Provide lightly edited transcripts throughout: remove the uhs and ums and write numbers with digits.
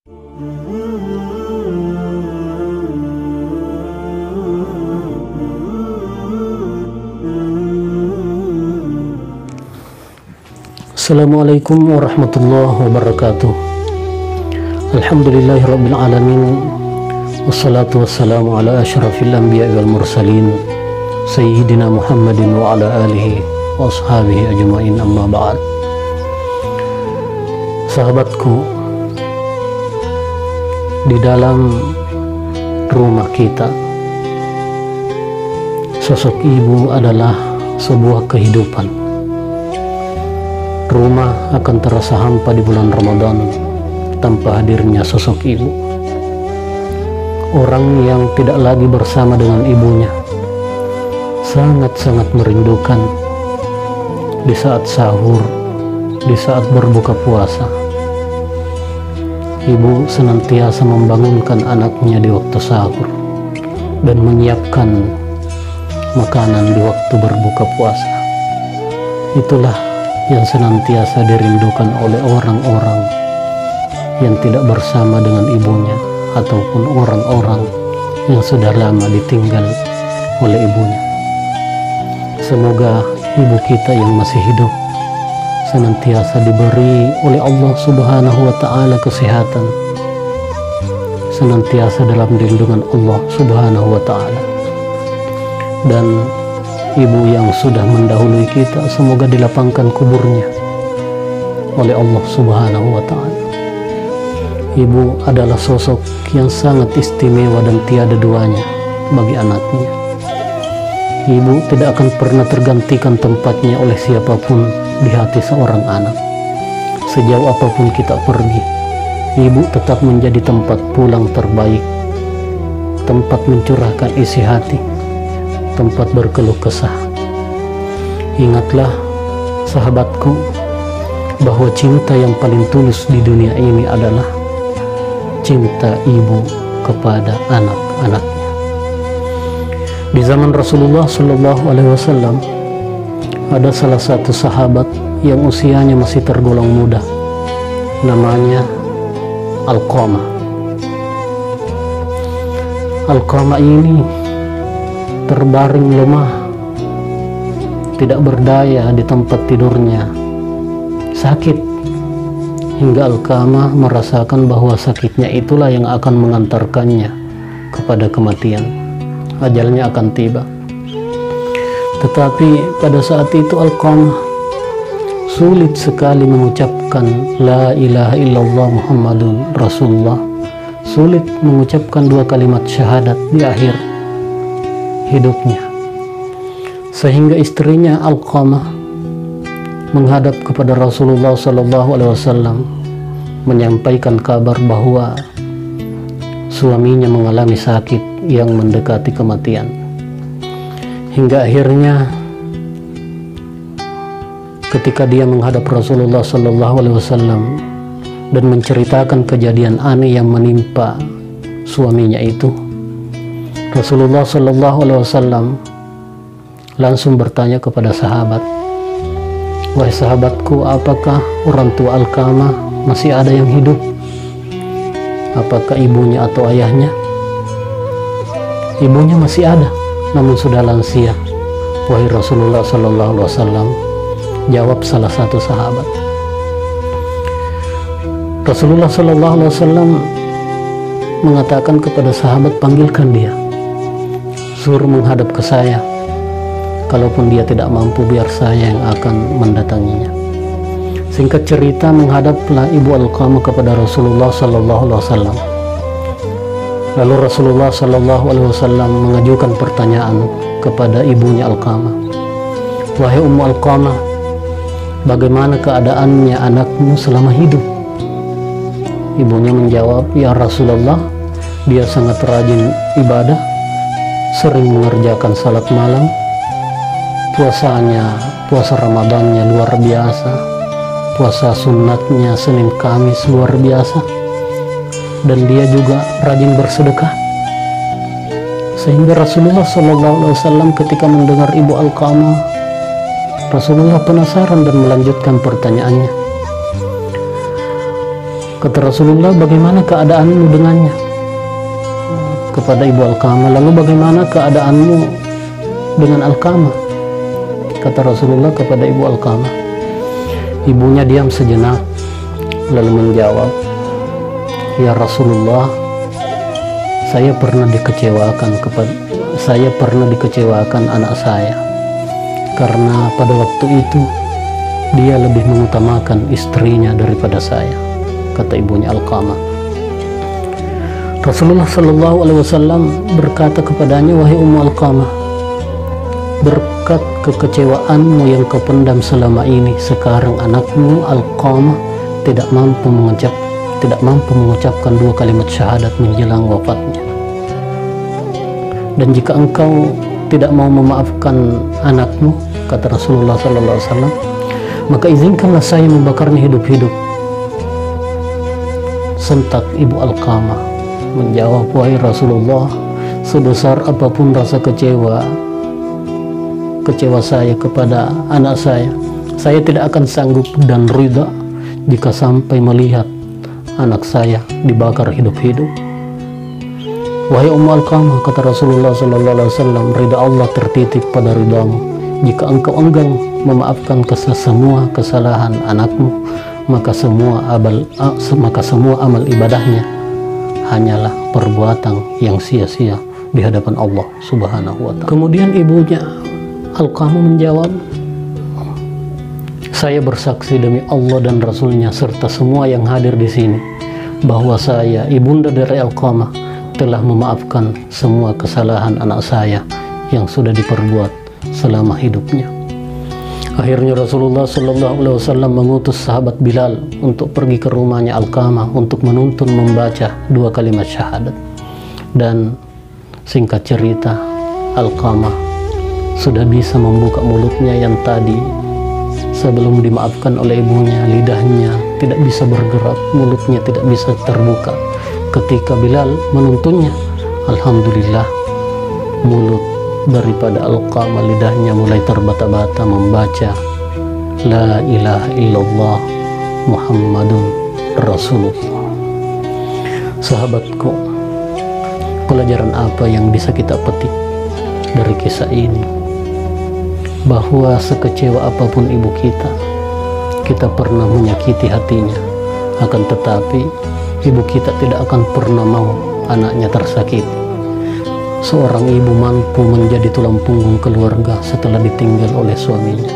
Assalamualaikum warahmatullahi wabarakatuh. Alhamdulillahirabbil alamin. Wassalatu wassalamu ala asyrafil anbiya'i wal mursalin sayyidina Muhammadin wa ala alihi wa ashabihi ajma'in, amma ba'd. Sahabatku, di dalam rumah kita, sosok ibu adalah sebuah kehidupan. Rumah akan terasa hampa di bulan Ramadan tanpa hadirnya sosok ibu. Orang yang tidak lagi bersama dengan ibunya sangat-sangat merindukan di saat sahur, di saat berbuka puasa. Ibu senantiasa membangunkan anaknya di waktu sahur dan menyiapkan makanan di waktu berbuka puasa. Itulah yang senantiasa dirindukan oleh orang-orang yang tidak bersama dengan ibunya, ataupun orang-orang yang sudah lama ditinggal oleh ibunya. Semoga ibu kita yang masih hidup senantiasa diberi oleh Allah Subhanahu wa ta'ala kesehatan, senantiasa dalam lindungan Allah Subhanahu wa ta'ala. Dan ibu yang sudah mendahului kita, semoga dilapangkan kuburnya oleh Allah Subhanahu wa ta'ala. Ibu adalah sosok yang sangat istimewa dan tiada duanya bagi anaknya. Ibu tidak akan pernah tergantikan tempatnya oleh siapapun di hati seorang anak. Sejauh apapun kita pergi, ibu tetap menjadi tempat pulang terbaik, tempat mencurahkan isi hati, tempat berkeluh kesah. Ingatlah sahabatku, bahwa cinta yang paling tulus di dunia ini adalah cinta ibu kepada anak-anaknya. Di zaman Rasulullah SAW ada salah satu sahabat yang usianya masih tergolong muda, namanya Alqamah. Alqamah ini terbaring lemah, tidak berdaya di tempat tidurnya, sakit, hingga Alqamah merasakan bahwa sakitnya itulah yang akan mengantarkannya kepada kematian. Ajalnya akan tiba. Tetapi pada saat itu Alqamah sulit sekali mengucapkan la ilaha illallah Muhammadun Rasulullah, sulit mengucapkan dua kalimat syahadat di akhir hidupnya, sehingga istrinya Alqamah menghadap kepada Rasulullah SAW menyampaikan kabar bahwa suaminya mengalami sakit yang mendekati kematian. Hingga akhirnya ketika dia menghadap Rasulullah SAW dan menceritakan kejadian aneh yang menimpa suaminya itu, Rasulullah SAW langsung bertanya kepada sahabat, "Wahai sahabatku, apakah orang tua Alqamah masih ada yang hidup? Apakah ibunya atau ayahnya?" "Ibunya masih ada, namun sudah lansia, wahai Rasulullah SAW," jawab salah satu sahabat. Rasulullah SAW mengatakan kepada sahabat, "Panggilkan dia, suruh menghadap ke saya. Kalaupun dia tidak mampu, biar saya yang akan mendatanginya." Singkat cerita, menghadaplah ibu Alqamah kepada Rasulullah SAW. Lalu Rasulullah SAW mengajukan pertanyaan kepada ibunya Alqamah, "Wahai Ummu Alqamah, bagaimana keadaannya anakmu selama hidup?" Ibunya menjawab, "Ya Rasulullah, dia sangat rajin ibadah, sering mengerjakan salat malam, puasa Ramadannya luar biasa, puasa sunnatnya Senin Kamis luar biasa, dan dia juga rajin bersedekah." Sehingga Rasulullah SAW ketika mendengar ibu Alqamah, Rasulullah penasaran dan melanjutkan pertanyaannya, Kata Rasulullah, bagaimana keadaanmu dengannya? Kepada Ibu Alqamah, lalu bagaimana keadaanmu dengan Alqamah? Kata Rasulullah kepada Ibu Alqamah. Ibunya diam sejenak, lalu menjawab, ya Rasulullah, saya pernah dikecewakan anak saya, karena pada waktu itu dia lebih mengutamakan istrinya daripada saya, kata ibunya Alqamah. Rasulullah Shallallahu Alaihi Wasallam berkata kepadanya, wahai Ummu Alqamah, berkat kekecewaanmu yang kau pendam selama ini, sekarang anakmu Alqamah tidak mampu mengucapkan 2 kalimat syahadat menjelang wafatnya. Dan jika engkau tidak mau memaafkan anakmu, kata Rasulullah Sallallahu Alaihi Wasallam, maka izinkanlah saya membakarnya hidup-hidup. Sentak Ibu Alqamah menjawab, wahai Rasulullah, sebesar apapun rasa kecewa saya kepada anak saya tidak akan sanggup dan ridha jika sampai melihat anak saya dibakar hidup-hidup. Wahai Ummu Alqamah, kata Rasulullah Sallallahu Alaihi Wasallam, ridha Allah tertitip pada ridhamu. Jika engkau enggan memaafkan semua kesalahan anakmu, maka semua amal ibadahnya hanyalah perbuatan yang sia-sia di hadapan Allah Subhanahu wa Ta'ala. Kemudian ibunya Alqamah menjawab, saya bersaksi demi Allah dan Rasulnya serta semua yang hadir di sini bahwa saya, ibunda dari Alqamah, telah memaafkan semua kesalahan anak saya yang sudah diperbuat selama hidupnya. Akhirnya Rasulullah Sallallahu Alaihi Wasallam mengutus sahabat Bilal untuk pergi ke rumahnya Alqamah untuk menuntun membaca 2 kalimat syahadat. Dan singkat cerita, Alqamah sudah bisa membuka mulutnya yang tadi sebelum dimaafkan oleh ibunya, lidahnya tidak bisa bergerak, mulutnya tidak bisa terbuka. Ketika Bilal menuntunnya, alhamdulillah, mulut daripada Alqamah, lidahnya mulai terbata-bata membaca La ilaha illallah Muhammadun Rasulullah. Sahabatku, pelajaran apa yang bisa kita petik dari kisah ini? Bahwa sekecewa apapun ibu kita pernah menyakiti hatinya, akan tetapi ibu kita tidak akan pernah mau anaknya tersakiti. Seorang ibu mampu menjadi tulang punggung keluarga setelah ditinggal oleh suaminya.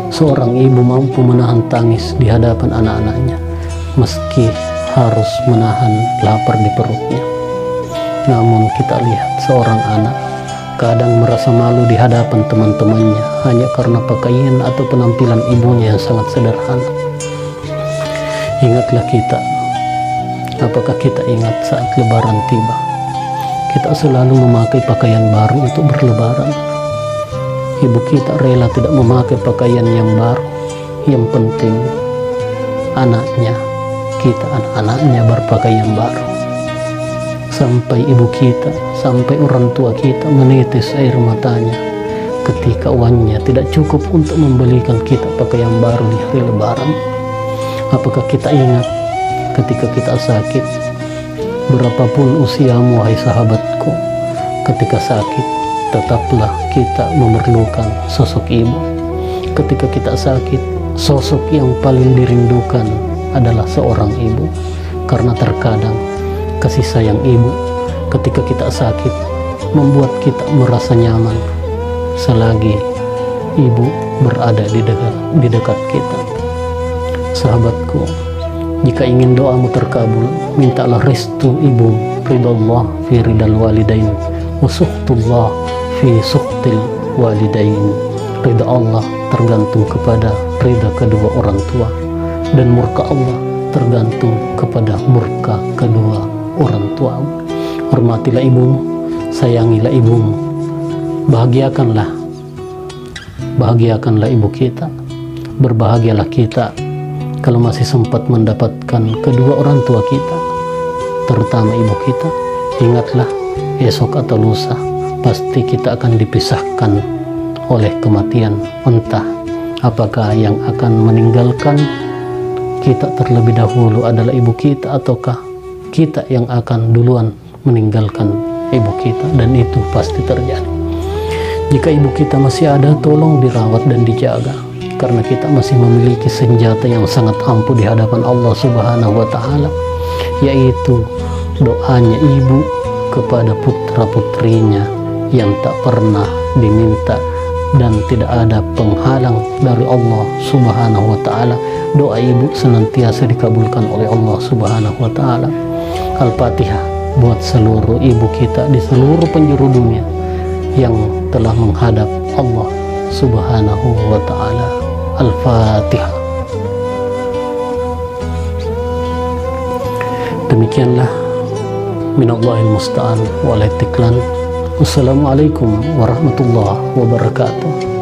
Seorang ibu mampu menahan tangis di hadapan anak-anaknya meski harus menahan lapar di perutnya. Namun kita lihat seorang anak kadang merasa malu di hadapan teman-temannya hanya karena pakaian atau penampilan ibunya yang sangat sederhana. Ingatlah kita, apakah kita ingat saat lebaran tiba, kita selalu memakai pakaian baru untuk berlebaran. Ibu kita rela tidak memakai pakaian yang baru. Yang penting anak-anaknya berpakaian baru. Sampai ibu kita, sampai orang tua kita menitis air matanya ketika uangnya tidak cukup untuk membelikan kita pakaian baru di hari lebaran. Apakah kita ingat ketika kita sakit? Berapapun usiamu, wahai sahabatku, ketika sakit tetaplah kita memerlukan sosok ibu. Ketika kita sakit, sosok yang paling dirindukan adalah seorang ibu, karena terkadang kasih sayang ibu ketika kita sakit membuat kita merasa nyaman selagi ibu berada di dekat kita. Sahabatku, jika ingin doamu terkabul, mintalah restu ibu, ridallah fi ridal walidain wa suhtullah fi suhtil walidain. Ridha Allah tergantung kepada ridha kedua orang tua, dan murka Allah tergantung kepada murka kedua orang tua. Hormatilah ibumu, sayangilah ibumu, bahagiakanlah ibu kita. Berbahagialah kita kalau masih sempat mendapatkan kedua orang tua kita, terutama ibu kita. Ingatlah, esok atau lusa pasti kita akan dipisahkan oleh kematian. Entah apakah yang akan meninggalkan kita terlebih dahulu adalah ibu kita, ataukah kita yang akan duluan meninggalkan ibu kita? Dan itu pasti terjadi. Jika ibu kita masih ada, tolong dirawat dan dijaga, karena kita masih memiliki senjata yang sangat ampuh di hadapan Allah Subhanahu wa Ta'ala, yaitu doanya ibu kepada putra-putrinya yang tak pernah diminta dan tidak ada penghalang dari Allah Subhanahu wa Ta'ala. Doa ibu senantiasa dikabulkan oleh Allah Subhanahu wa Ta'ala. Al-Fatihah buat seluruh ibu kita di seluruh penjuru dunia yang telah menghadap Allah Subhanahu wa Ta'ala. Al-Fatihah. Demikianlah, minallahil musta'an wal istiqlan. Wassalamualaikum warahmatullahi wabarakatuh.